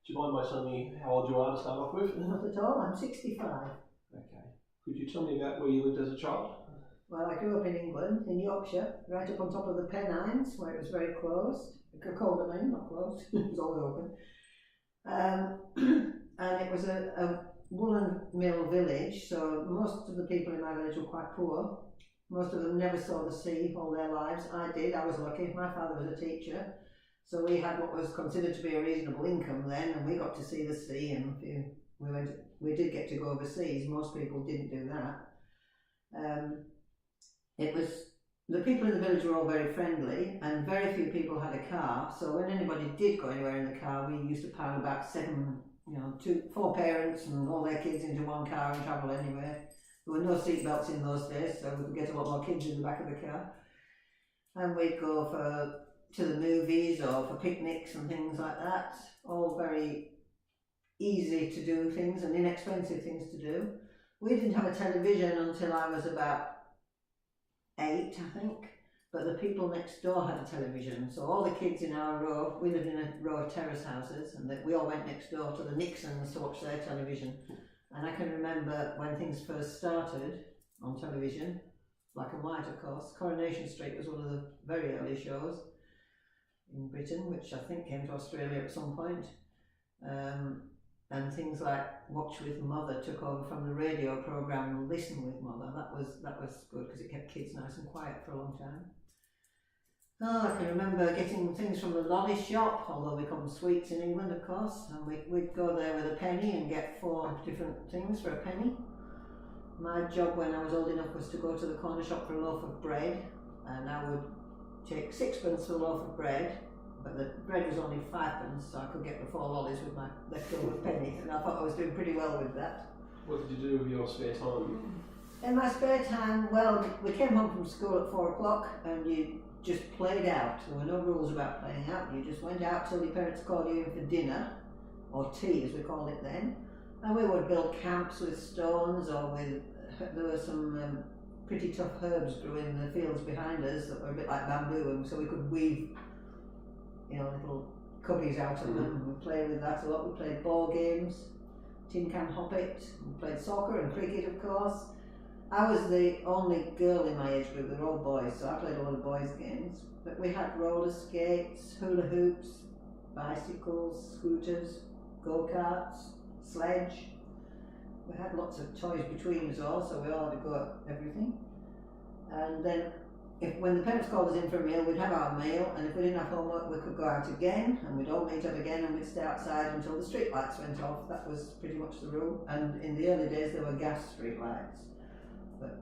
Do you mind by telling me how old you are to start off with? Not at all, I'm 65. Okay. Could you tell me about where you lived as a child? Well, I grew up in England, in Yorkshire, right up on top of the Pennines, where it was very closed. Cold, I mean, not closed, it was always open. And it was a woolen mill village, so most of the people in my village were quite poor. Most of them never saw the sea all their lives. I did, I was lucky. My father was a teacher, so we had what was considered to be a reasonable income then, and we got to see the sea, and we did get to go overseas. Most people didn't do that. The people in the village were all very friendly, and very few people had a car, so when anybody did go anywhere in the car, we used to pile about four parents and all their kids into one car and travel anywhere. There were no seat belts in those days, so we could get a lot more kids in the back of the car. And we'd go to the movies or for picnics and things like that, all very easy to do things and inexpensive things to do. We didn't have a television until I was about 8, I think, but the people next door had a television, so all the kids in our row, we lived in a row of terrace houses, and we all went next door to the Nixons to watch their television. And I can remember when things first started on television, black and white of course. Coronation Street was one of the very early shows in Britain, which I think came to Australia at some point. And things like Watch with Mother took over from the radio programme Listen with Mother. That was good because it kept kids nice and quiet for a long time. Oh, I can remember getting things from the lolly shop, although we call them sweets in England of course, and we'd go there with a penny and get 4 different things for a penny. My job when I was old enough was to go to the corner shop for a loaf of bread, and I would take 6pence for a loaf of bread, but the bread was only 5pence, so I could get the 4 lollies with my leftover penny, and I thought I was doing pretty well with that. What did you do with your spare time? In my spare time, well, we came home from school at 4 o'clock and you just played out. There were no rules about playing out. You just went out till your parents called you in for dinner, or tea as we called it then. And we would build camps with stones, or there were some pretty tough herbs grew in the fields behind us that were a bit like bamboo, and so we could weave, little cubbies out of them, and we played with that a lot. We played ball games, tin can hop it, we played soccer and cricket of course. I was the only girl in my age group, they were all boys, so I played a lot of boys' games. But we had roller skates, hula hoops, bicycles, scooters, go-karts, sledge. We had lots of toys between us all, so we all had to go at everything. And then when the parents called us in for a meal, we'd have our meal, and if we didn't have homework we could go out again, and we'd all meet up again and we'd stay outside until the street lights went off. That was pretty much the rule. And in the early days there were gas street lights. But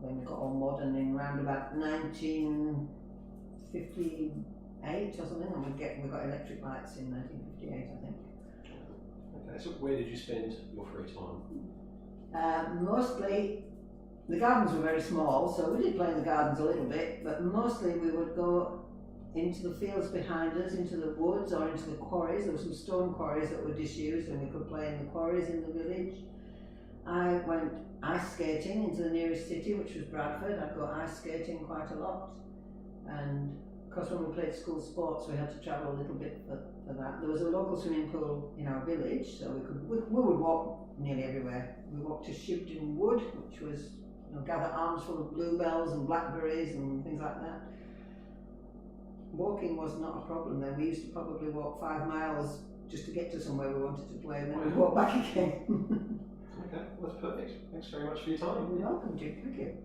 when we got all modern in round about 1958 or something, and we got electric lights in 1958, I think. Okay, so where did you spend your free time? Mostly, the gardens were very small, so we did play in the gardens a little bit, but mostly we would go into the fields behind us, into the woods or into the quarries. There were some stone quarries that were disused and we could play in the quarries in the village. I went ice skating into the nearest city, which was Bradford. I'd go ice skating quite a lot, and of course when we played school sports we had to travel a little bit for that. There was a local swimming pool in our village, so we would walk nearly everywhere. We walked to Shibden Wood, which was gather arms full of bluebells and blackberries and things like that. Walking was not a problem then. We used to probably walk 5 miles just to get to somewhere we wanted to play, and then we'd walk back again. Okay, well, that's perfect. Thanks very much for your time. You're welcome, Jim. Thank you.